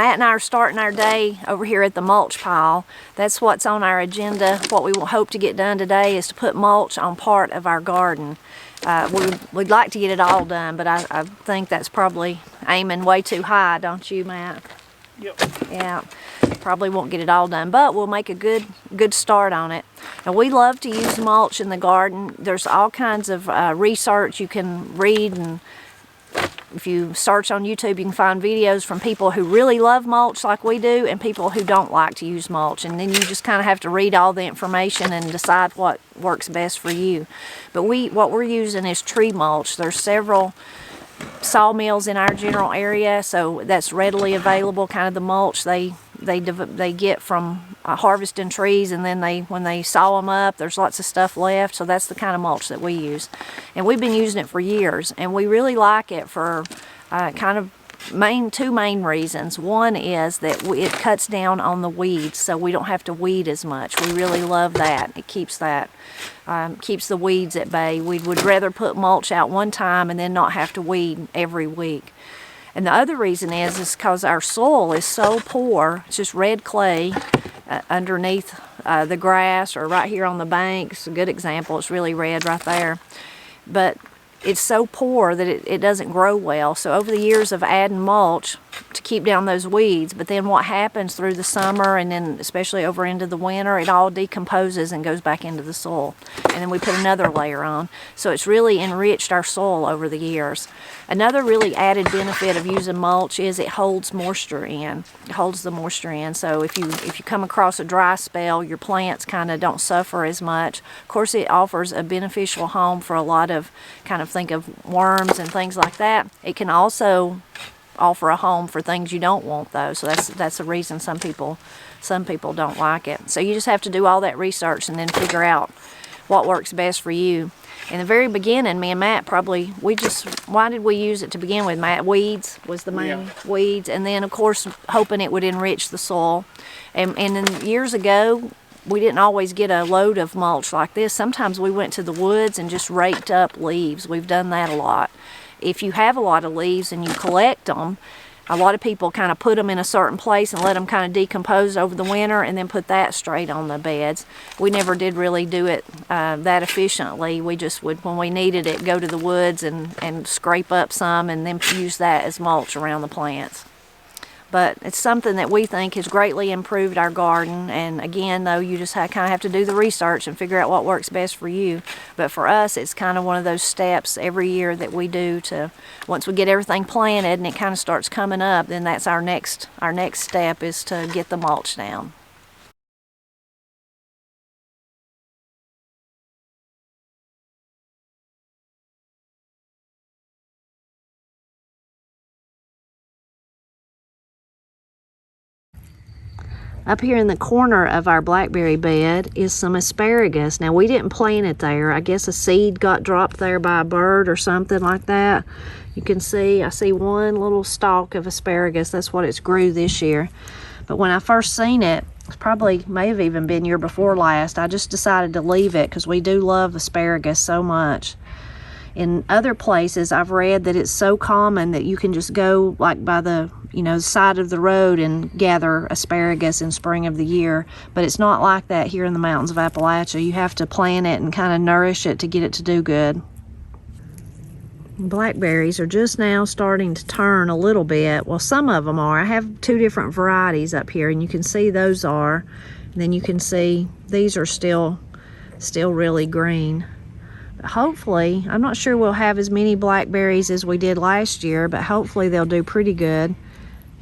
Matt and I are starting our day over here at the mulch pile. That's what's on our agenda. What we will hope to get done today is to put mulch on part of our garden. We'd like to get it all done, but I think that's probably aiming way too high, don't you, Matt? Yep. Yeah, probably won't get it all done, but we'll make a good start on it. Now, we love to use mulch in the garden. There's all kinds of research you can read, and if you search on YouTube, you can find videos from people who really love mulch like we do and people who don't like to use mulch. And then you just kind of have to read all the information and decide what works best for you. But what we're using is tree mulch. There's several sawmills in our general area, so that's readily available, kind of the mulch they get from harvesting trees, and then when they saw them up, there's lots of stuff left, so that's the kind of mulch that we use. And we've been using it for years, and we really like it for kind of two main reasons. One is that it cuts down on the weeds, so we don't have to weed as much. We really love that. It keeps the weeds at bay. We would rather put mulch out one time and then not have to weed every week. And the other reason is because our soil is so poor. It's just red clay underneath the grass, or right here on the bank. It's a good example. It's really red right there. But it's so poor that it doesn't grow well. So over the years of adding mulch to keep down those weeds, but then what happens through the summer and then especially over into the winter, it all decomposes and goes back into the soil. And then we put another layer on. So it's really enriched our soil over the years. Another really added benefit of using mulch is it holds moisture in. It holds the moisture in. So if you come across a dry spell, your plants kind of don't suffer as much. Of course, it offers a beneficial home for a lot of, kind of think of worms and things like that. It can also offer a home for things you don't want, though. So that's the reason some people don't like it. So you just have to do all that research and then figure out what works best for you. In the very beginning, me and Matt why did we use it to begin with, Matt? Weeds was the main, weeds, and then of course hoping it would enrich the soil. And then years ago, we didn't always get a load of mulch like this. Sometimes we went to the woods and just raked up leaves. We've done that a lot. If you have a lot of leaves and you collect them, a lot of people kind of put them in a certain place and let them kind of decompose over the winter and then put that straight on the beds. We never did really do it that efficiently. We just would, when we needed it, go to the woods and scrape up some and then use that as mulch around the plants. But it's something that we think has greatly improved our garden. And again, though, you just kind of have to do the research and figure out what works best for you. But for us, it's kind of one of those steps every year that we do to, once we get everything planted and it kind of starts coming up, then that's our next step, is to get the mulch down. Up here in the corner of our blackberry bed is some asparagus. Now, we didn't plant it there. I guess a seed got dropped there by a bird or something like that. You can see, I see one little stalk of asparagus. That's what it's grew this year. But when I first seen it, may have even been year before last, I just decided to leave it because we do love asparagus so much. In other places, I've read that it's so common that you can just go like by the side of the road and gather asparagus in spring of the year. But it's not like that here in the mountains of Appalachia. You have to plant it and kind of nourish it to get it to do good. Blackberries are just now starting to turn a little bit. Well, some of them are. I have two different varieties up here, and you can see those are. And then you can see these are still really green. Hopefully, I'm not sure we'll have as many blackberries as we did last year, but hopefully they'll do pretty good.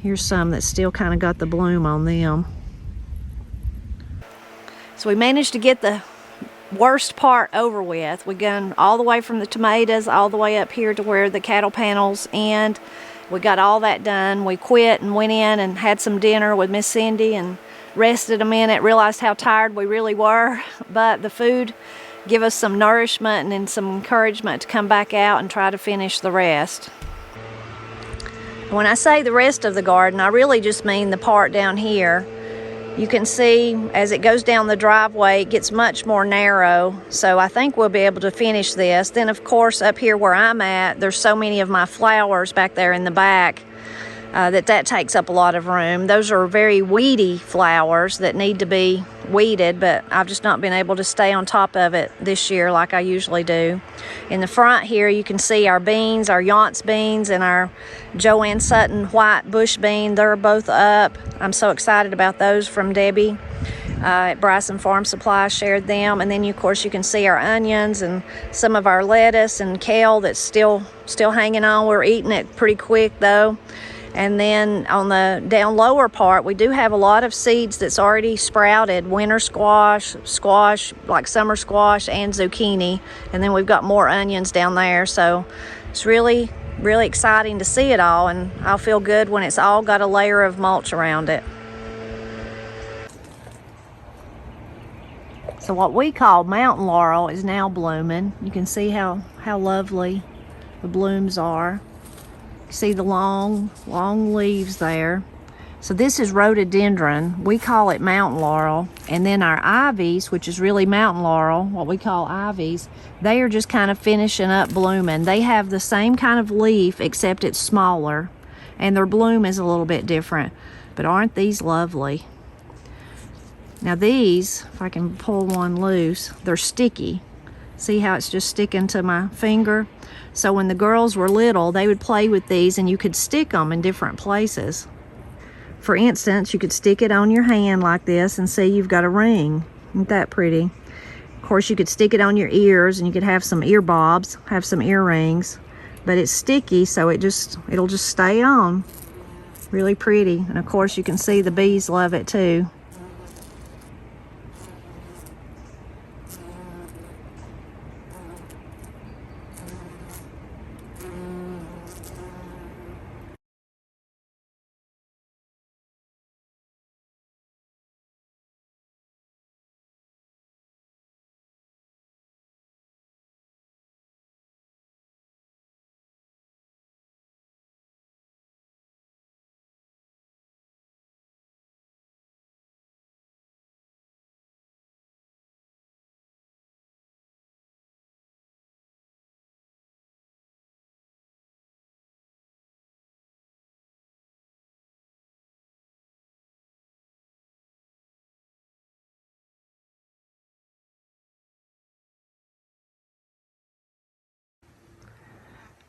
Here's some that still kind of got the bloom on them. So we managed to get the worst part over with. We gone all the way from the tomatoes all the way up here to where the cattle panels end. We got all that done. We quit and went in and had some dinner with Miss Cindy and rested a minute, realized how tired we really were, but the food give us some nourishment and some encouragement to come back out and try to finish the rest. When I say the rest of the garden, I really just mean the part down here. You can see as it goes down the driveway, it gets much more narrow, so I think we'll be able to finish this. Then of course up here where I'm at, there's so many of my flowers back there in the back that takes up a lot of room. Those are very weedy flowers that need to be weeded, but I've just not been able to stay on top of it this year like I usually do. In the front here you can see our beans, our Yance beans and our Joanne Sutton white bush bean. They're both up. I'm so excited about those from Debbie at Bryson Farm Supply. Shared them. And then of course you can see our onions and some of our lettuce and kale that's still hanging on. We're eating it pretty quick though. And then on the down lower part, we do have a lot of seeds that's already sprouted. Winter squash, like summer squash, and zucchini. And then we've got more onions down there. So it's really, really exciting to see it all. And I'll feel good when it's all got a layer of mulch around it. So what we call mountain laurel is now blooming. You can see how lovely the blooms are. See the long leaves there. So this is rhododendron. We call it mountain laurel. And then our ivies, which is really mountain laurel, what we call ivies, they are just kind of finishing up blooming. They have the same kind of leaf except it's smaller and their bloom is a little bit different. But aren't these lovely? Now these, if I can pull one loose, they're sticky. See how it's just sticking to my finger? So when the girls were little, they would play with these and you could stick them in different places. For instance, you could stick it on your hand like this and see you've got a ring. Isn't that pretty? Of course, you could stick it on your ears and you could have some ear bobs, have some earrings. But it's sticky, so it'll just stay on. Really pretty. And of course, you can see the bees love it too.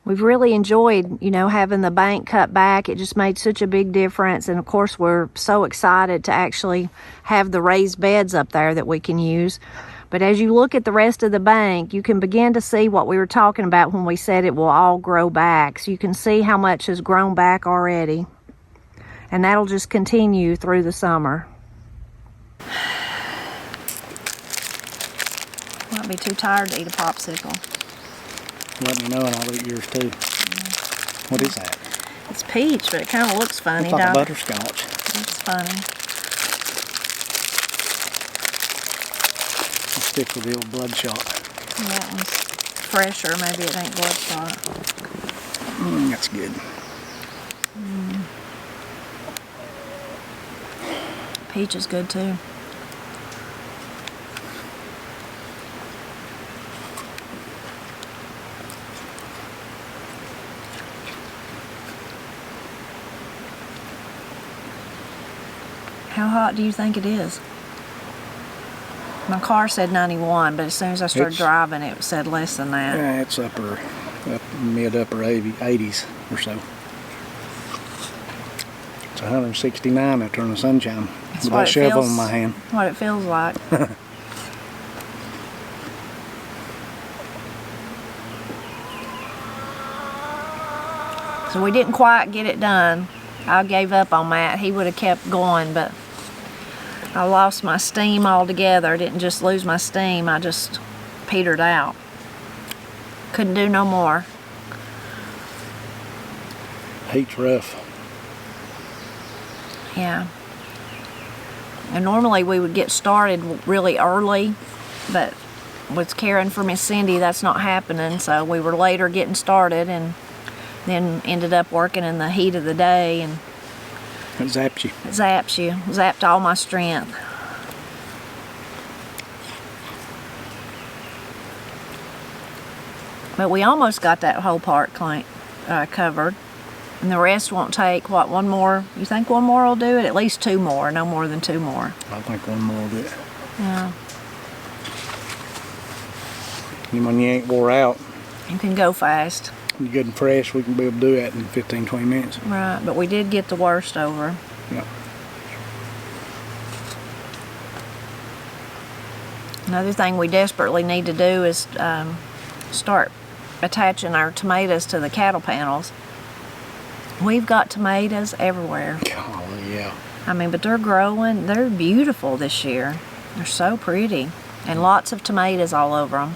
We've really enjoyed, having the bank cut back. It just made such a big difference. And of course, we're so excited to actually have the raised beds up there that we can use. But as you look at the rest of the bank, you can begin to see what we were talking about when we said it will all grow back. So you can see how much has grown back already. And that'll just continue through the summer. Might be too tired to eat a popsicle. Let me know and I'll eat yours too. What is that? It's peach, but it kind of looks funny. It's like a butterscotch. It's funny. I'll stick with the old bloodshot. That one's fresher. Maybe it ain't bloodshot. That's good. Peach is good too. How hot do you think it is? My car said 91, but as soon as I started driving, it said less than that. Yeah, it's mid-upper 80s or so. It's 169 out there in the sunshine. That's with that shovel in my hand. What it feels like. So we didn't quite get it done. I gave up on Matt. He would have kept going, but I lost my steam altogether. I didn't just lose my steam, I just petered out. Couldn't do no more. Heat's rough. Yeah. And normally we would get started really early, but with caring for Miss Cindy, that's not happening. So we were later getting started and then ended up working in the heat of the day, and it zaps you. It zaps you. Zapped all my strength. But we almost got that whole part covered. And the rest won't take, what, one more? You think one more will do it? At least 2 more, no more than 2 more. I think one more will do it. Yeah. And when you ain't wore out, You can go fast. you're good and fresh, we can be able to do that in 15, 20 minutes. Right, but we did get the worst over. Yeah. Another thing we desperately need to do is start attaching our tomatoes to the cattle panels. We've got tomatoes everywhere. Golly, yeah. I mean, but they're growing. They're beautiful this year. They're so pretty. And lots of tomatoes all over them.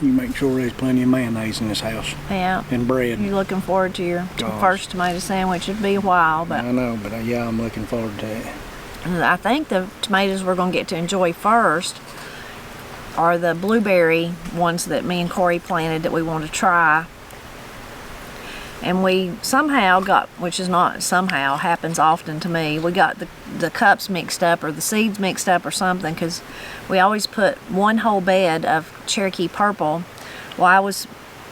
You make sure there's plenty of mayonnaise in this house. Yeah. And bread. You're looking forward to your Gosh. first tomato sandwich. It'd be a while, but I know, but yeah, I'm looking forward to it. I think the tomatoes we're going to get to enjoy first are the blueberry ones that me and Corey planted that we want to try. And we somehow got, which is not somehow, happens often to me, we got the cups mixed up or the seeds mixed up or something, because we always put one whole bed of Cherokee Purple. Well, I was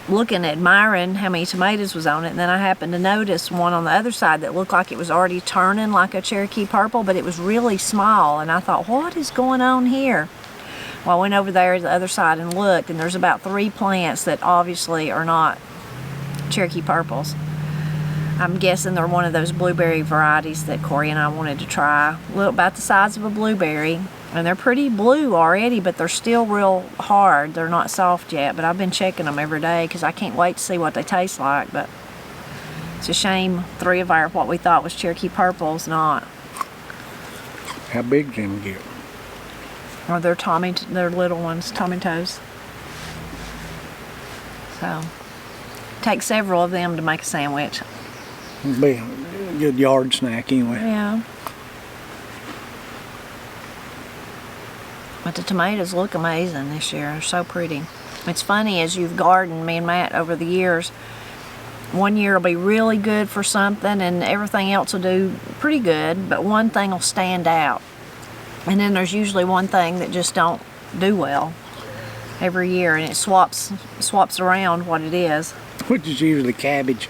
looking, admiring how many tomatoes was on it, and then I happened to notice one on the other side that looked like it was already turning like a Cherokee Purple, but it was really small, and I thought, what is going on here? Well, I went over there to the other side and looked, and there's about 3 plants that obviously are not Cherokee Purples. I'm guessing they're one of those blueberry varieties that Corey and I wanted to try. Look, about the size of a blueberry, and they're pretty blue already, but they're still real hard. They're not soft yet, but I've been checking them every day because I can't wait to see what they taste like. But it's a shame 3 of our what we thought was Cherokee Purples not. How big can you get? Or they're little ones, Tommy Toes. So, take several of them to make a sandwich. It'll be a good yard snack anyway. Yeah. But the tomatoes look amazing this year. They're so pretty. It's funny, as you've gardened, me and Matt, over the years, one year will be really good for something and everything else will do pretty good, but one thing will stand out. And then there's usually one thing that just don't do well every year, and it swaps around what it is. Which is usually cabbage.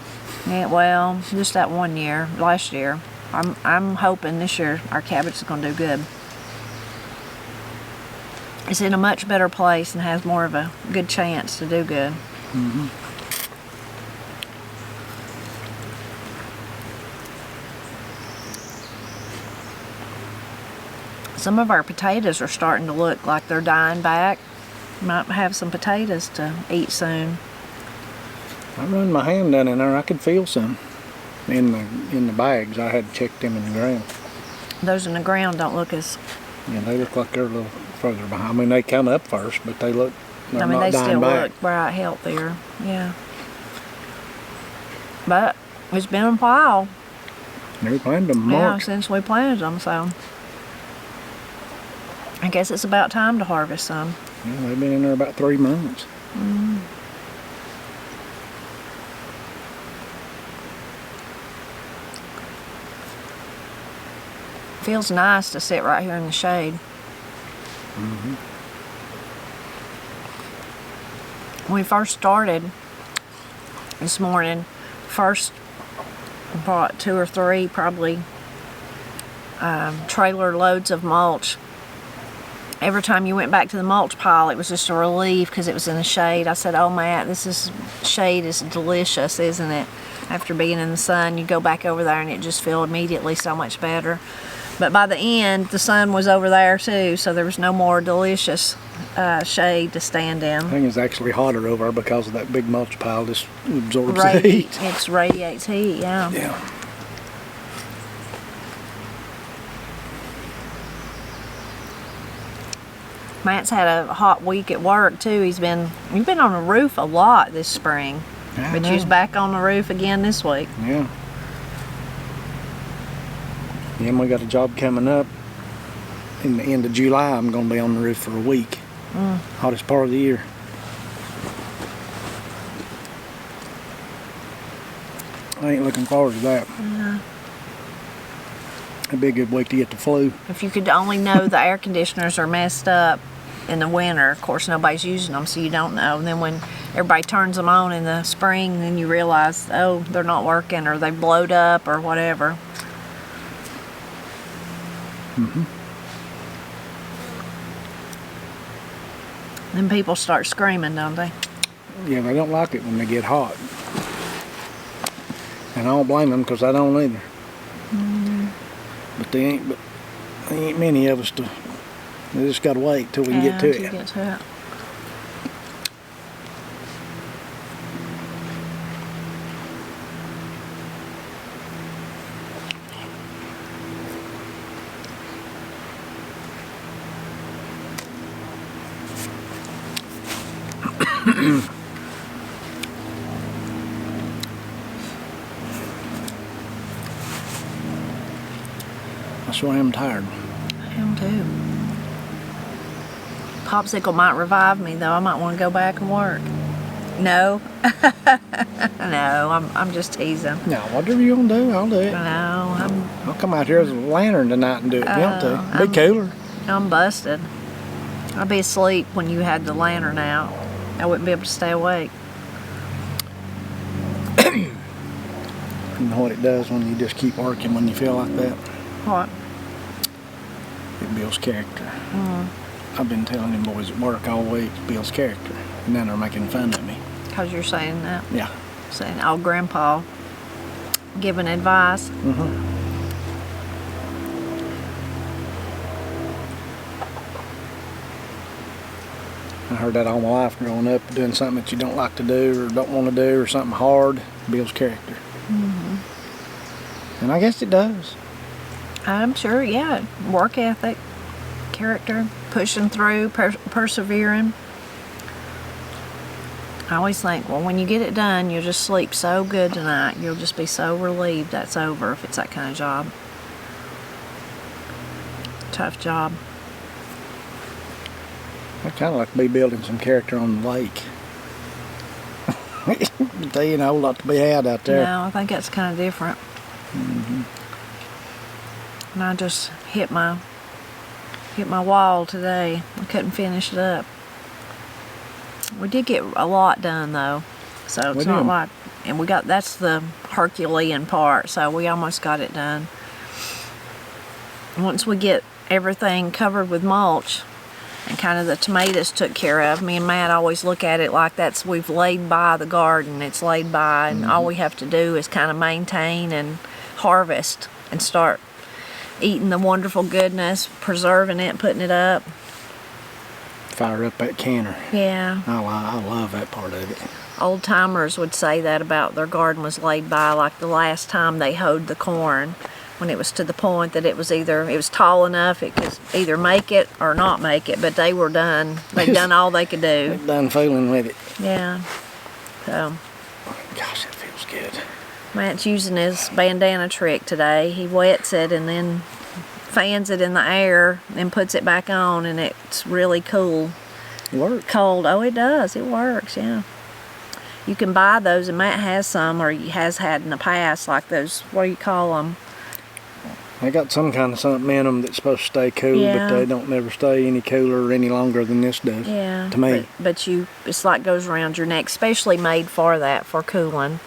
Yeah, well, just that one year, last year. I'm hoping this year our cabbage is going to do good. It's in a much better place and has more of a good chance to do good. Mm-hmm. Some of our potatoes are starting to look like they're dying back. Might have some potatoes to eat soon. I run my hand down in there, I could feel some in the bags. I had checked them in the ground. Those in the ground don't look as... Yeah, they look like they're a little further behind. I mean, they come up first, but they look, they're I mean, not they dying still back. look bright, healthier. Yeah. But it's been a while. Never planted them Yeah, March. since we planted them, so I guess it's about time to harvest some. Yeah, they've been in there about 3 months. Mm. Feels nice to sit right here in the shade. Mm-hmm. When we first started this morning, first bought 2 or 3 probably trailer loads of mulch. Every time you went back to the mulch pile, it was just a relief because it was in the shade. I said, oh Matt, shade is delicious, isn't it? After being in the sun, you go back over there and it just felt immediately so much better. But by the end, the sun was over there too, so there was no more delicious shade to stand in. I think it's actually hotter over there because of that big mulch pile just absorbs the heat. It radiates heat, yeah. Yeah. Matt's had a hot week at work too. You've been on the roof a lot this spring. I But know. you's back on the roof again this week. Yeah. Yeah, and we got a job coming up in the end of July. I'm going to be on the roof for a week. Hottest part of the year. I ain't looking forward to that. Yeah. It'd be a good week to get the flu. If you could only know the air conditioners are messed up in the winter. Of course, nobody's using them, so you don't know. And then when everybody turns them on in the spring, then you realize, oh, they're not working, or they blowed up, or whatever. Then people start screaming, don't they? Yeah, they don't like it when they get hot. And I don't blame them, because I don't either. But there ain't many of us to. We just gotta wait till we can get to it. Get to it. I sure am tired. I am too. Popsicle might revive me, though. I might want to go back and work. No. No, I'm just teasing. No, whatever you gonna do, I'll do it. No, I'll come out here as a lantern tonight and do it if you want to. Be cooler. I'm busted. I'd be asleep when you had the lantern out. I wouldn't be able to stay awake. You know what it does when you just keep working when you feel like that? What? It builds character. I've been telling them boys at work all week, it builds character. And then they're making fun of me. Because you're saying that? Yeah. Saying, oh, Grandpa giving advice. I heard that all my life growing up, doing something that you don't like to do or don't want to do or something hard builds character. And I guess it does. I'm sure, yeah. Work ethic, character, pushing through, persevering. I always think, well, when you get it done, you'll just sleep so good tonight. You'll just be so relieved that's over if it's that kind of job. Tough job. I'd kind of like to be building some character on the lake. But you know, a lot to be had out there. No, I think that's kind of different. And I just hit my wall today. I couldn't finish it up. We did get a lot done though, so it's not like, and that's the Herculean part, so we almost got it done. Once we get everything covered with mulch and kind of the tomatoes took care of, me and Matt always look at it like we've laid by the garden. It's laid by, and all we have to do is kind of maintain and harvest and start eating the wonderful goodness, preserving it, putting it up. Fire up that canner. Yeah. I love that part of it. Old timers would say that about their garden was laid by, like the last time they hoed the corn, when it was to the point that it was tall enough it could either make it or not make it, but they were done. They'd done all they could do. They're done fooling with it. Yeah. So. Gosh, that feels good. Matt's using his bandana trick today. He wets it and then fans it in the air and puts it back on, and it's really cool. Works. Cold. Oh, it does. It works, yeah. You can buy those, and Matt has some, or he has had in the past, like those, what do you call them? They got some kind of something in them that's supposed to stay cool, but they don't never stay any cooler or any longer than this does. Yeah. To me. But it's like goes around your neck, especially made for that, for cooling.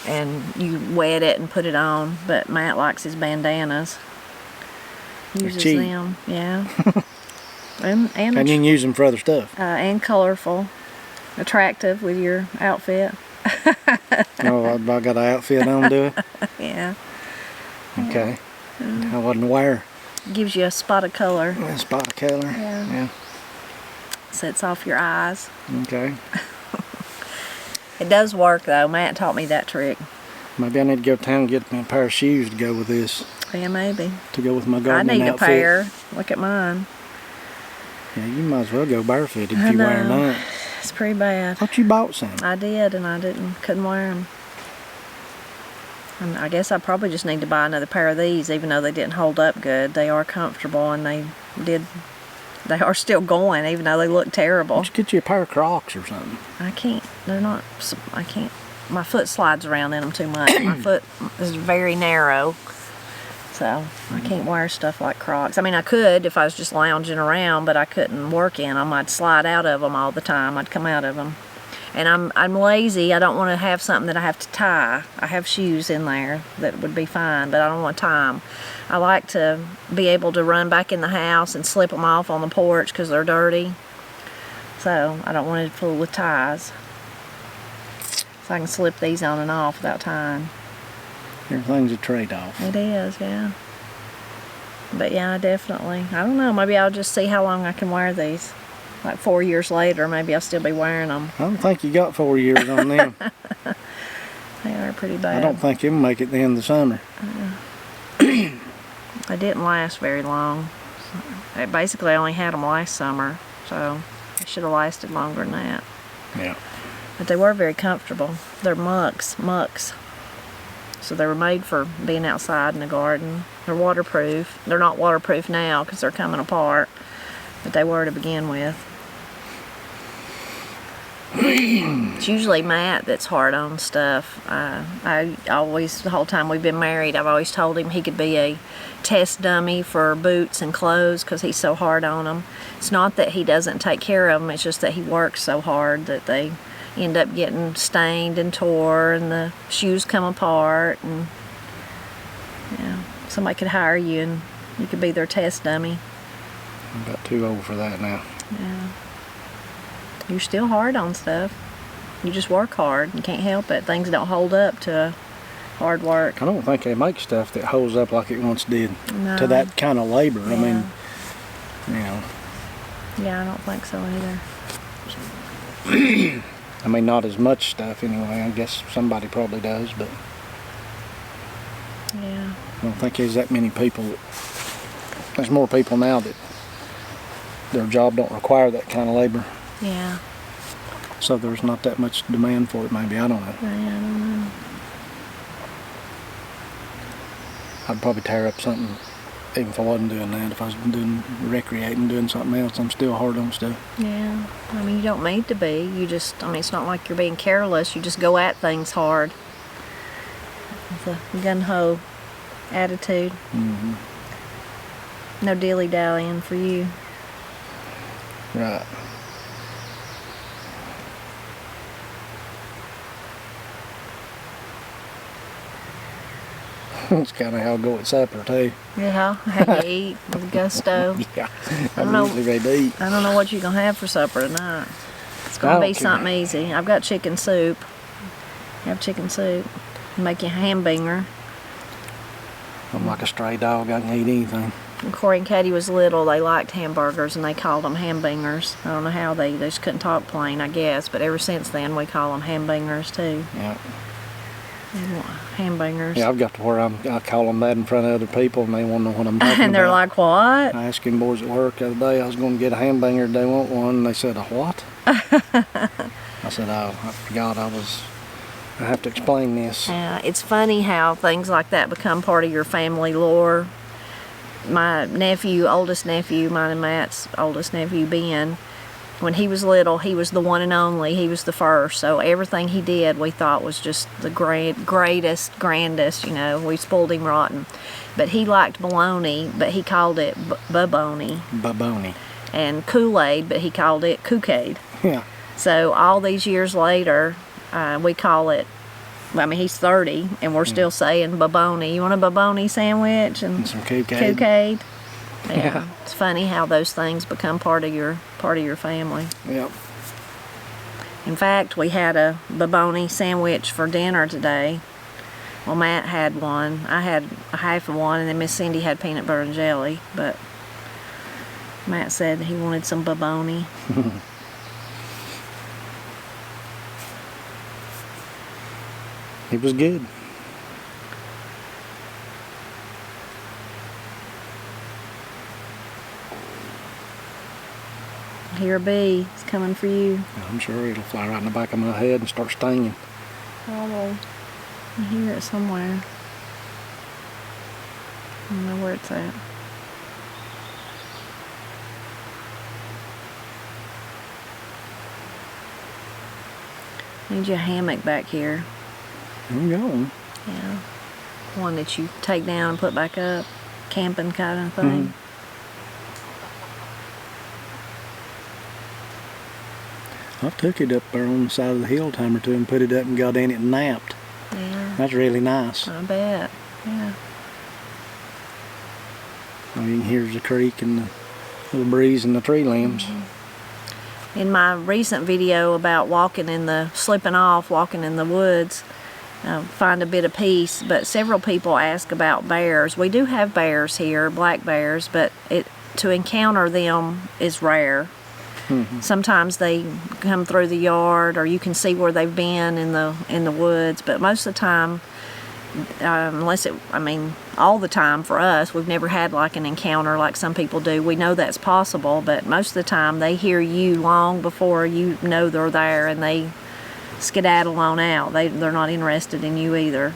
And you wet it and put it on, but Matt likes his bandanas. Uses cheap. them, yeah. and you can use them for other stuff. And colorful, attractive with your outfit. Oh, I got an outfit on, do it? Yeah. Okay. I wasn't aware. Gives you a spot of color. A spot of color. Yeah. Sets off your eyes. Okay. It does work though. Matt taught me that trick. Maybe I need to go to town and get me a pair of shoes to go with this. Yeah, maybe. To go with my gardening outfit. I need a pair. Look at mine. Yeah, you might as well go barefoot if you wear that. It's pretty bad. I thought you bought some. I did, and I couldn't wear them. And I guess I probably just need to buy another pair of these, even though they didn't hold up good. They are comfortable, and they are still going, even though they look terrible. Why don't you get you a pair of Crocs or something? I can't. I can't. My foot slides around in them too much. My foot is very narrow. So I can't wear stuff like Crocs. I mean, I could if I was just lounging around, but I couldn't work in them. I'd slide out of them all the time. I'd come out of them. And I'm lazy. I don't want to have something that I have to tie. I have shoes in there that would be fine, but I don't want to tie them. I like to be able to run back in the house and slip them off on the porch because they're dirty. So I don't want it full with ties. So I can slip these on and off without tying. Everything's a trade-off. It is, yeah. But yeah, definitely. I don't know. Maybe I'll just see how long I can wear these. Like 4 years later, maybe I'll still be wearing them. I don't think you got 4 years on them. They are pretty bad. I don't think you'll make it the end of the summer. They didn't last very long. I basically only had them last summer, so they should have lasted longer than that. Yeah. But they were very comfortable. They're mucks. So they were made for being outside in the garden. They're waterproof. They're not waterproof now because they're coming apart, but they were to begin with. It's usually Matt that's hard on stuff. I always, the whole time we've been married, I've always told him he could be a test dummy for boots and clothes because he's so hard on them. It's not that he doesn't take care of them, it's just that he works so hard that they end up getting stained and tore and the shoes come apart. And yeah, somebody could hire you and you could be their test dummy. I'm about too old for that now. Yeah. You're still hard on stuff. You just work hard. You can't help it. Things don't hold up to hard work. I don't think they make stuff that holds up like it once did No. to that kind of labor. Yeah. I mean, you know. Yeah, I don't think so either. I mean, not as much stuff anyway. I guess somebody probably does, but Yeah. I don't think there's that many people. There's more people now that their job don't require that kind of labor. Yeah. So there's not that much demand for it, maybe. I don't know. Yeah, I don't know. I'd probably tear up something even if I wasn't doing that. If I was doing recreating, doing something else, I'm still hard on stuff. Yeah. I mean, you don't need to be. You just, I mean, it's not like you're being careless. You just go at things hard. It's a gun-ho attitude. Mm-hmm. No dilly-dallying for you. Right. It's kind of how I go at supper too. Yeah, how you eat with gusto. Yeah, don't I'm know. usually ready to eat. I don't know what you're going to have for supper tonight. It's going I to don't be care. something easy. I've got chicken soup. Have chicken soup. Make you a hamburger. I'm like a stray dog. I can eat anything. When Corey and Katie was little, they liked hamburgers and they called them hamburgers. I don't know how they just couldn't talk plain, I guess. But ever since then, we call them hamburgers too. Yeah. Hamburgers. Yeah, I've got to where I call them that in front of other people and they won't know what I'm talking And they're about. like, what? I asked them boys at work the other day, I was going to get a hamburger, they want one, and they said, a what? I said, oh, I forgot I have to explain this. Yeah, it's funny how things like that become part of your family lore. My nephew, oldest nephew, mine and Matt's oldest nephew, Ben, when he was little, he was the one and only. He was the first. So everything he did, we thought was just the greatest, grandest, you know. We spoiled him rotten. But he liked bologna, but he called it baboni. Baboni. And Kool-Aid, but he called it Kool-Aid. Yeah. So all these years later, we call it, I mean, he's 30, and we're still saying baboni. You want a baboni sandwich? And some Kool-Aid. Kool-Aid. Yeah. Yeah. It's funny how those things become part of your family. Yep. In fact, we had a baboni sandwich for dinner today. Well, Matt had one. I had a half of one, and then Miss Cindy had peanut butter and jelly. But Matt said he wanted some baboni. It was good. Here a bee. It's coming for you. I'm sure it'll fly right in the back of my head and start stinging. Probably. I hear it somewhere. I don't know where it's at. Need you a hammock back here. I'm going. Yeah. one that you take down and put back up, camping kind of thing. I've took it up there on the side of the hill time or two and put it up and got in it and napped. Yeah. That's really nice. I bet. Yeah. I mean, here's the creek and the little breeze and the tree limbs. In my recent video about walking in the woods, find a bit of peace, but several people ask about bears. We do have bears here, black bears, but to encounter them is rare. Sometimes they come through the yard, or you can see where they've been in the woods, but most of the time, all the time for us, we've never had like an encounter like some people do. We know that's possible, but most of the time they hear you long before you know they're there, and they skedaddle on out. They're not interested in you either.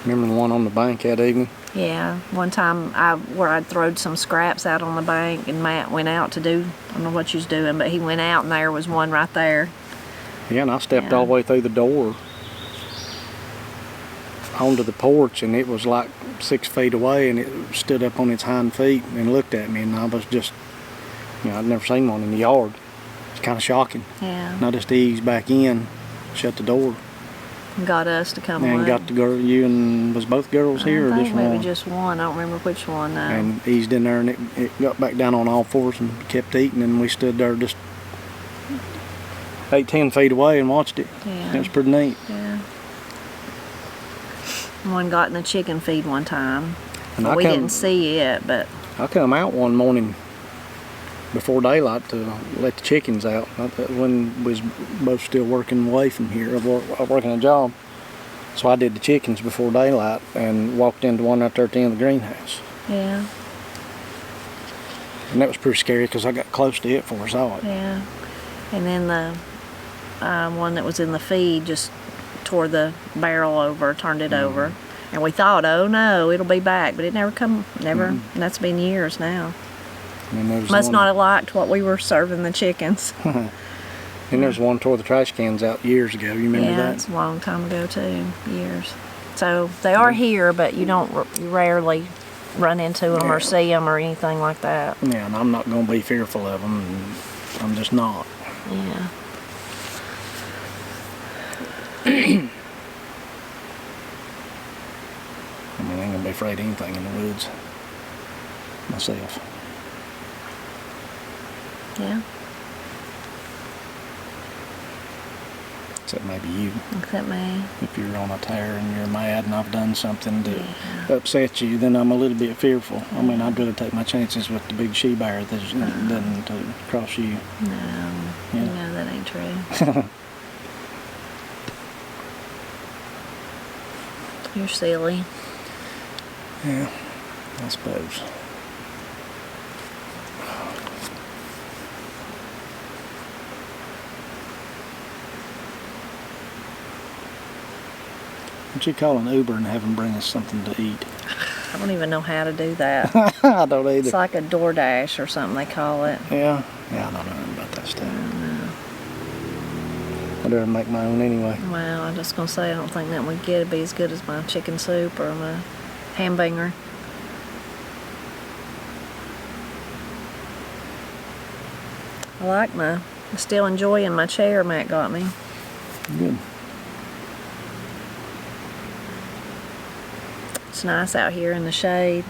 Remember the one on the bank that evening? Yeah, one time I'd throwed some scraps out on the bank, and Matt went out to do, I don't know what she was doing, but he went out and there was one right there. Yeah, and I stepped all the way through the door onto the porch, and it was like 6 feet away, and it stood up on its hind feet and looked at me, and I was just, I'd never seen one in the yard. It's kind of shocking. Yeah. And I just eased back in, shut the door. Got us to come And away. got the girl, you and, was both girls here or just one? Maybe just one. I don't remember which one now. And eased in there, and it got back down on all fours and kept eating, and we stood there just 8-10 feet away and watched it. Yeah. It was pretty neat. Yeah. One got in the chicken feed one time. And We didn't see it, but I come out one morning before daylight to let the chickens out. When we was both still working away from here, working a job. So I did the chickens before daylight and walked into one out there at the end of the greenhouse. yeah, And that was pretty scary because I got close to it before I saw it. yeah. And then the one that was in the feed just tore the barrel over, turned it over. And we thought, oh no, it'll be back, but it never come, and that's been years now. And there was Must one, not have liked what we were serving the chickens. And there's one tore the trash cans out years ago. You remember Yeah, that? it's a long time ago too, years. So they are here, but you rarely run into them or see them or anything like that. Yeah, and I'm not going to be fearful of them. And I'm just not. Yeah. I mean, I ain't going to be afraid of anything in the woods myself. Yeah. Except maybe you. Except me. If you're on a tear and you're mad and I've done something to upset you, then I'm a little bit fearful. I mean, I'd rather take my chances with the big she bear than to cross you. No, you know that ain't true. You're silly. Yeah, I suppose. Would you call an Uber and have them bring us something to eat? I don't even know how to do that. I don't either. It's like a DoorDash or something they call it. Yeah, I don't know nothing about that stuff. I'd rather make my own anyway. Well, I'm just going to say I don't think that would be as good as my chicken soup or my hamburger. I'm still enjoying my chair Matt got me. Good. It's nice out here in the shade.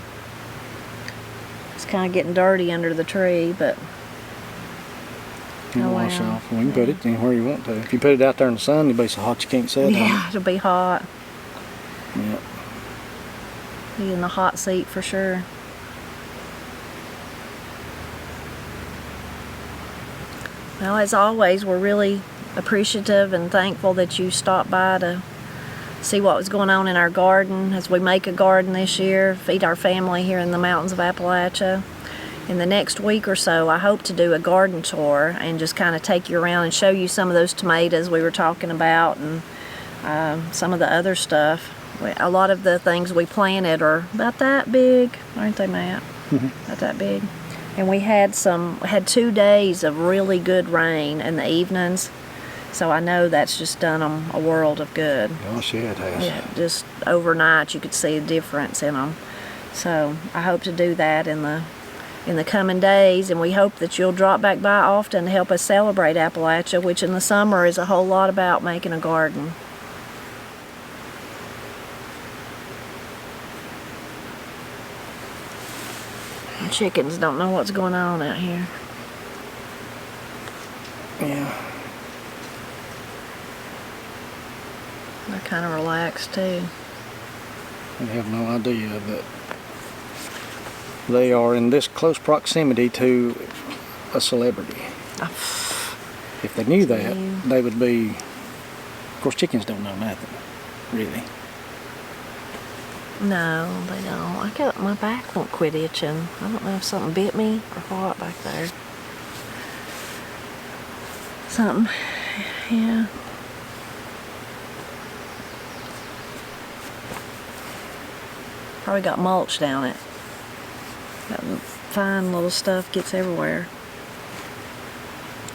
It's kind of getting dirty under the tree, but You can wash off. Well, you can put it anywhere you want to. If you put it out there in the sun, it'll be so hot you can't sit on it. yeah, it'll be hot. Yeah. Be in the hot seat for sure. Well, as always, we're really appreciative and thankful that you stopped by to see what was going on in our garden as we make a garden this year, feed our family here in the mountains of Appalachia. In the next week or so, I hope to do a garden tour and just kind of take you around and show you some of those tomatoes we were talking about and some of the other stuff. A lot of the things we planted are about that big, aren't they, Matt? About that big. And we had 2 days of really good rain in the evenings, So I know that's just done them a world of good. Gosh, yeah, it has. Yeah, just overnight you could see a difference in them. So I hope to do that in the coming days, and we hope that you'll drop back by often to help us celebrate Appalachia, which in the summer is a whole lot about making a garden. The chickens don't know what's going on out here. Yeah. They're kind of relaxed too. I have no idea that they are in this close proximity to a celebrity. If they knew that, they would be. Of course, chickens don't know nothing, really. No, they don't. My back won't quit itching. I don't know if something bit me or what back there. Something, yeah. Probably got mulch down it. That fine little stuff gets everywhere.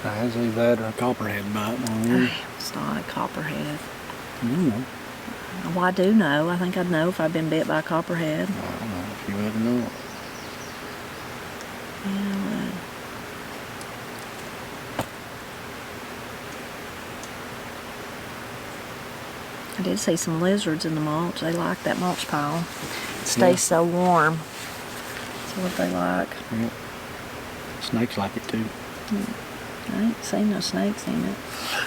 Has either that or a copperhead bite on you. It's not a copperhead. You know. Well, I do know. I think I'd know if I'd been bit by a copperhead. I don't know if you would know. Yeah, I would. I did see some lizards in the mulch. They like that mulch pile. It stays so warm. That's what they like. Yeah. Snakes like it too. I ain't seen no snakes in it.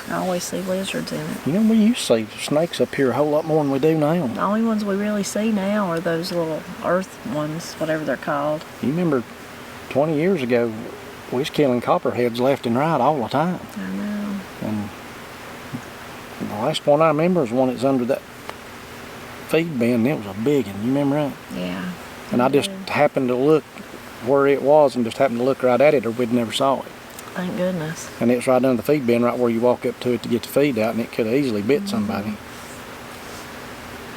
I always see lizards in it. You know, we used to see snakes up here a whole lot more than we do now. The only ones we really see now are those little earth ones, whatever they're called. You remember 20 years ago, we was killing copperheads left and right all the time. I know. And the last one I remember is one that's under that feed bin. It was a big one. You remember that? Yeah. And I just happened to look where it was and just happened to look right at it, or we'd never saw it. Thank goodness. And it's right under the feed bin, right where you walk up to it to get the feed out, and it could have easily bit somebody.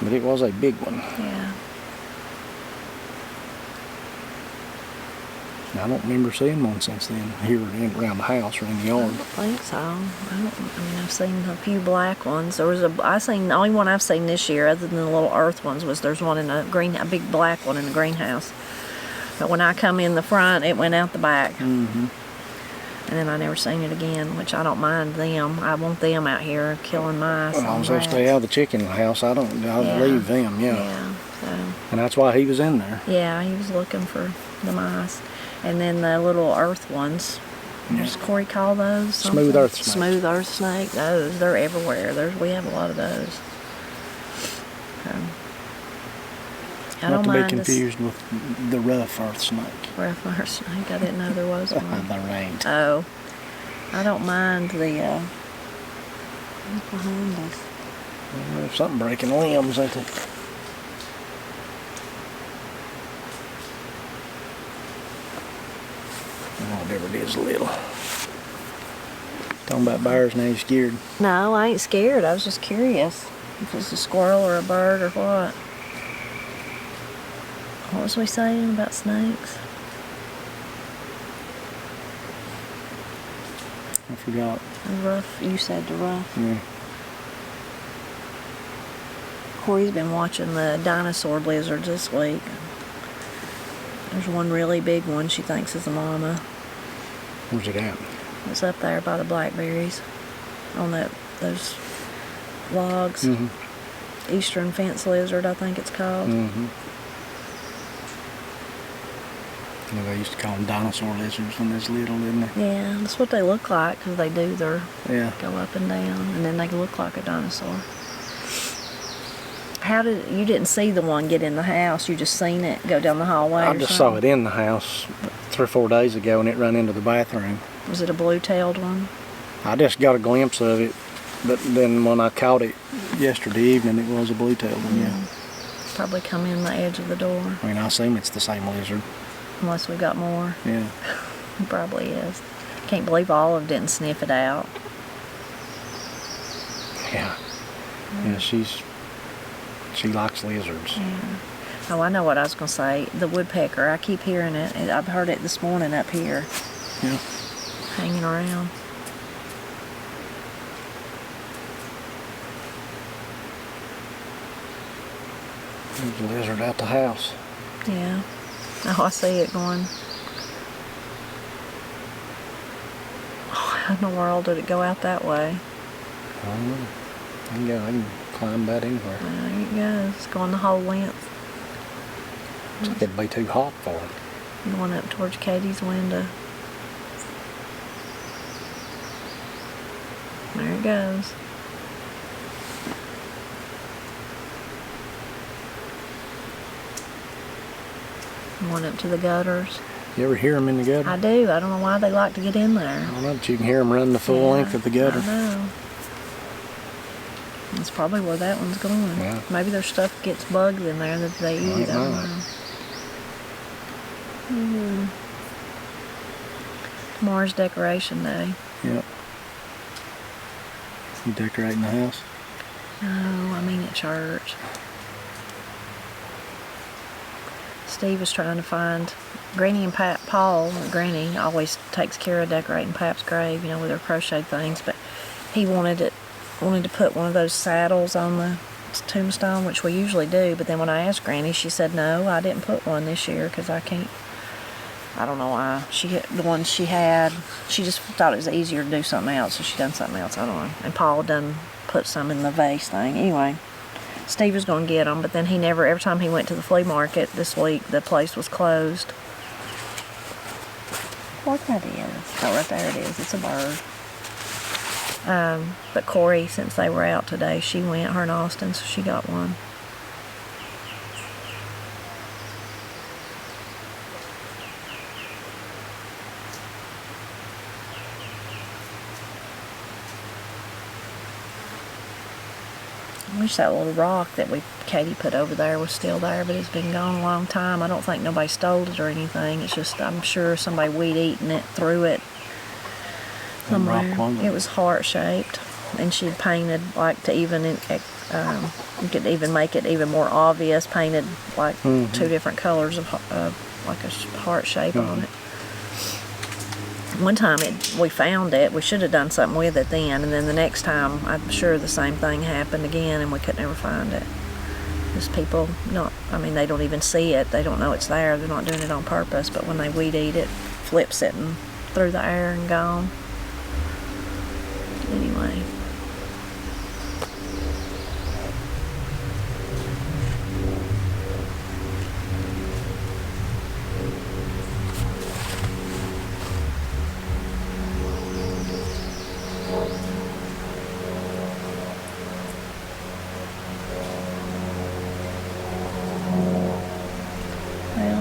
But it was a big one. Yeah. I don't remember seeing one since then, here around the house or in the I yard. don't think so. I've seen a few black ones. The only one I've seen this year, other than the little earth ones, was there's one in a big black one in the greenhouse. But when I come in the front, it went out the back. Mm-hmm. And then I never seen it again, which I don't mind them. I want them out here killing mice. Well, I'm supposed to stay out of the chicken house. I'll leave them, Yeah. So. And that's why he was in there. Yeah, he was looking for the mice. And then the little earth ones. What does Corey call those? Something? Smooth earth snake. Smooth earth snake. Those, they're everywhere. We have a lot of those. Not to be confused with the rough earth snake. Rough earth snake. I didn't know there was one. The range. Oh, I don't mind the. What's behind us? There's something breaking limbs, ain't it? Whatever it is, little. Talking about bears, now you scared. No, I ain't scared. I was just curious if it's a squirrel or a bird or what. What was we saying about snakes? I forgot. The rough. You said the rough. Yeah. Corey's been watching the dinosaur lizards this week. There's one really big one she thinks is a mama. Where's it at? It's up there by the blackberries on those logs. Mm-hmm. Eastern fence lizard, I think it's called. Mm-hmm. You know, they used to call them dinosaur lizards when they was little, didn't they? Yeah, that's what they look like because they do Yeah. go up and down, and then they look like a dinosaur. You didn't see the one get in the house? You just seen it go down the hallway? I just saw it in the house 3 or 4 days ago, and it ran into the bathroom. Was it a blue-tailed one? I just got a glimpse of it, but then when I caught it yesterday evening, it was a blue-tailed one. Yeah. Probably come in the edge of the door. I mean, I assume it's the same lizard. Unless we got more. Yeah. It probably is. Can't believe Olive didn't sniff it out. Yeah. Yeah, she likes lizards. Yeah. Oh, I know what I was going to say. The woodpecker, I keep hearing it. I've heard it this morning up here. Yeah. Hanging around. There's a lizard out the house. Yeah. Oh, I see it going. Oh, how in the world did it go out that way? I don't know. I can climb about anywhere. There it goes. It's going the whole length. It'd be too hot for it. Going up towards Katie's window. There it goes. Going up to the gutters. You ever hear them in the gutter? I do. I don't know why they like to get in there. I don't know, but you can hear them run the full length of the gutter. I know. That's probably where that one's going. Yeah. Maybe their stuff gets bugged in there that they eat. I don't know. Tomorrow's decoration day. Yep. You decorating the house? No, I mean at church. Steve was trying to find Granny and Paul. Granny always takes care of decorating Pap's grave, with her crochet things, but he wanted to put one of those saddles on the tombstone, which we usually do. But then when I asked Granny, she said no, I didn't put one this year because I can't. I don't know why. The one she had, she just thought it was easier to do something else, so she done something else. I don't know. And Paul done put some in the vase thing. Anyway, Steve was going to get them, but then every time he went to the flea market this week, the place was closed. What that is? Oh, right there it is. It's a bird. But Corey, since they were out today, she went, her and Austin, so she got one. I wish that little rock that Katie put over there was still there, but it's been gone a long time. I don't think nobody stole it or anything. It's just, I'm sure somebody weed-eaten it, threw it somewhere. It was heart-shaped, and she'd painted, like, to even, you could even make it even more obvious, painted, like, two different colors of like a heart shape on it. One time we found it, we should have done something with it then, and then the next time I'm sure the same thing happened again and we could never find it. Just people they don't even see it, they don't know it's there, they're not doing it on purpose, but when they weed eat it, flips it and through the air and gone. Anyway.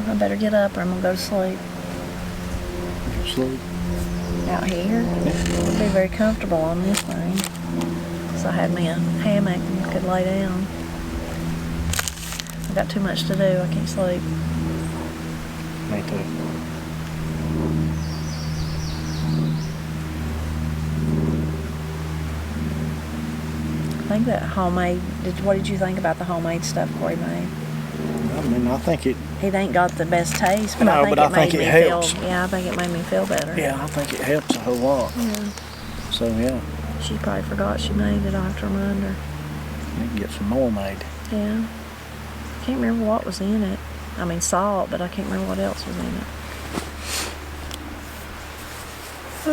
I better get up or I'm gonna go to sleep. Sleep? Out here? Yeah. I'll be very comfortable on this thing. So I had me a hammock and could lay down. I've got too much to do, I can't sleep. Me too. I think that homemade, what did you think about the homemade stuff Corey made? I mean, I think it... It ain't got the best taste, but No, I think but I think it helps. I think it made me feel better. Yeah, I think it helps a whole lot. Yeah. So, yeah. She probably forgot she made it. I'll have to remind her. You can get some more made. Yeah. I can't remember what was in it. I mean, salt, but I can't remember what else was in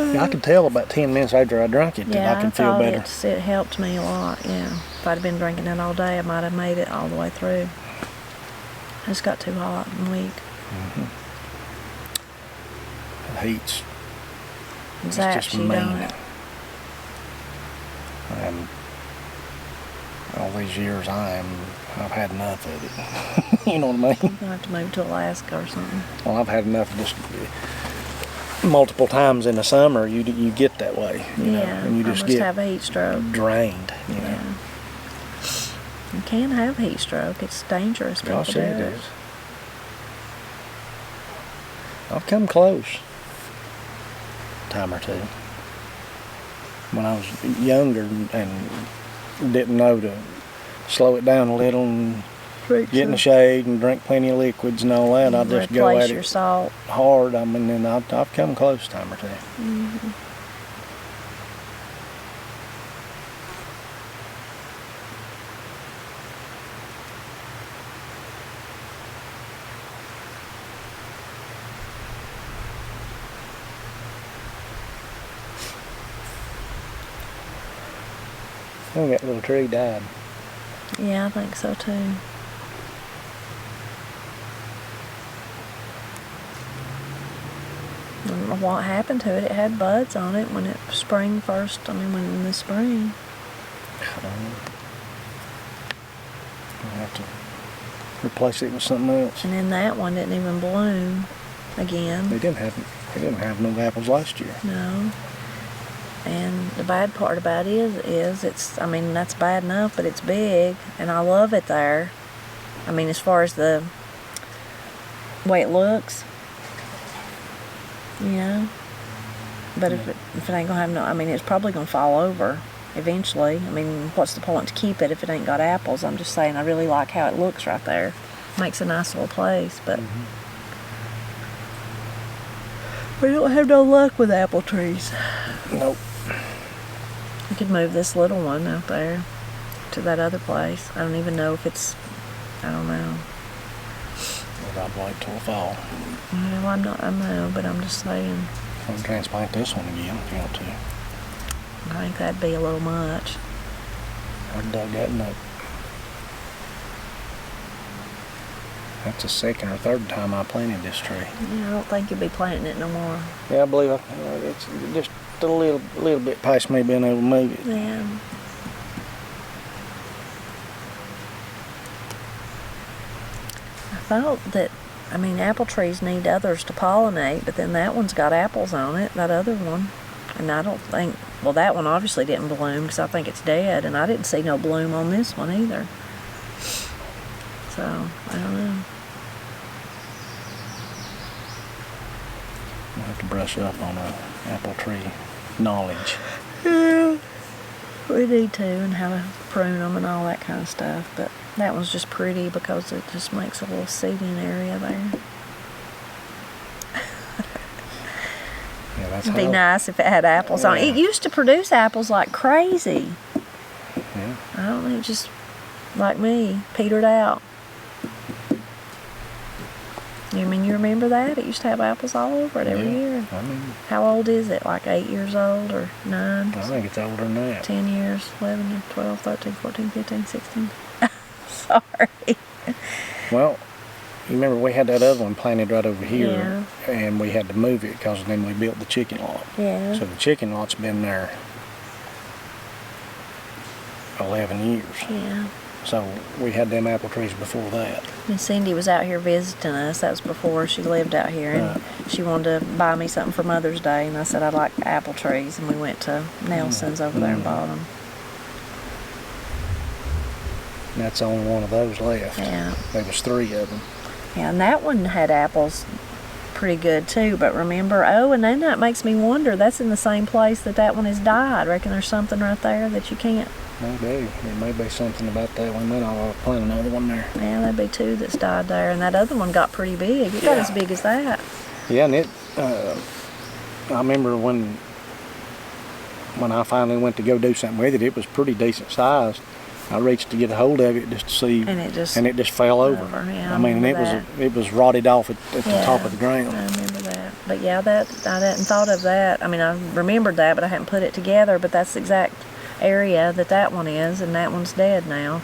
it. Yeah, I could tell about 10 minutes after I drank it that I could feel better. It helped me a lot, yeah. If I'd have been drinking it all day, I might have made it all the way through. I just got too hot and weak. The heat's It's just mean. It. And all these years I've had enough of it. You know what I mean? You're gonna have to move to Alaska or something. Well, I've had enough of just multiple times in the summer. You get that way, you know, and you just get have a heat stroke. Drained, you know. Yeah. You can have heat stroke. It's dangerous. Gosh, it is. I've come close a time or two. When I was younger and didn't know to slow it down a little and get in the shade and drink plenty of liquids and all that, I'd just go at your it salt. hard. I mean, and I've come close a time or two. Mm-hmm. think that little tree died. Yeah, I think so too. I don't know what happened to it. It had buds on it when it sprang first. I mean, when in the spring. I don't know. I'll have to replace it with something else. And then that one didn't even bloom again. They didn't have no apples last year. No. And the bad part about it is it's, I mean, that's bad enough, but it's big, and I love it there. I mean, as far as the way it looks, you know. But if it ain't gonna have no, I mean, it's probably gonna fall over eventually. I mean, what's the point to keep it if it ain't got apples? I'm just saying, I really like how it looks right there. Makes a nice little place, but we don't have no luck with apple trees. Nope. We could move this little one out there to that other place. I don't even know if it's, I don't know. Well, I'd wait till fall. Well, I know, but I'm just saying. I can transplant this one again if you want to. I think that'd be a little much. I dug that up. That's the second or third time I planted this tree. Yeah, I don't think you'll be planting it no more. Yeah, I believe it's just a little bit past me being able to move it. Yeah. I thought that, I mean, apple trees need others to pollinate, but then that one's got apples on it, that other one. And I don't think, well, that one obviously didn't bloom because I think it's dead, and I didn't see no bloom on this one either. So, I don't know. I'll have to brush up on apple tree knowledge. Yeah, we need to, and how to prune them and all that kind of stuff. But that one's just pretty because it just makes a little seating area there. Yeah, that's It'd be nice if it had apples on it. It used to produce apples like crazy. Yeah. I don't know, just like me, petered out. You remember that? It used to have apples all over it every year. I mean, how old is it? Like 8 years old or 9? I think it's older than that. 10 years, 11, 12, 13, 14, 15, 16. Sorry. Well, you remember we had that other one planted right over here, and we had to move it because then we built the chicken lot. Yeah. So the chicken lot's been there 11 years. Yeah. So we had them apple trees before that. And Cindy was out here visiting us. That was before she lived out here, and she wanted to buy me something for Mother's Day, and I said I'd like apple trees, and we went to Nelson's over there and bought them. And that's the only one of those left. Yeah. There was 3 of them. Yeah, and that one had apples pretty good too, but remember, and then that makes me wonder, that's in the same place that one has died. I reckon there's something right there that you can't. Maybe. There may be something about that one. Then I'll plant another one there. Yeah, that'd be 2 that's died there, and that other one got pretty big. It got as big as that. Yeah, and it, I remember when I finally went to go do something with it, it was pretty decent sized. I reached to get a hold of it just to see, and it just fell over. Yeah, I mean, it was rotted off at the top of the ground. I remember that. But yeah, I hadn't thought of that. I mean, I remembered that, but I hadn't put it together. But that's the exact area that one is, and that one's dead now.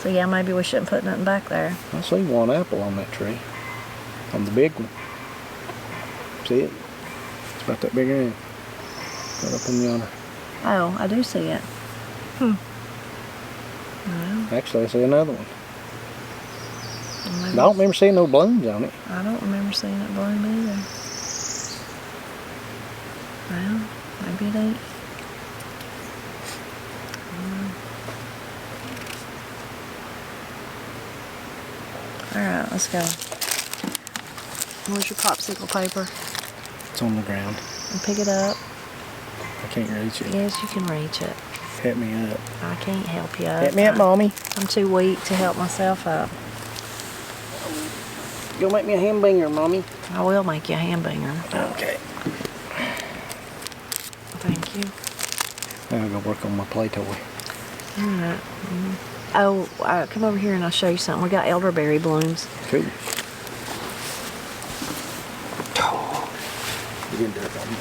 So yeah, maybe we shouldn't put nothing back there. I see one apple on that tree, on the big one. See it? It's about that big around. Right up in yonder. Oh, I do see it. Well, actually, I see another one. I don't remember seeing no blooms on it. I don't remember seeing it bloom either. Well, maybe it ain't. Alright, let's go. Where's your popsicle paper? It's on the ground. And pick it up. I can't reach it. Yes, you can reach it. Help me up. I can't help you up. Help me up, Mommy. I'm too weak to help myself up. Go make me a hamburger, Mommy. I will make you a hamburger. Okay. Thank you. Now I'll go work on my play toy. Alright. Oh, come over here and I'll show you something. We got elderberry blooms. Cool. You didn't do it on me.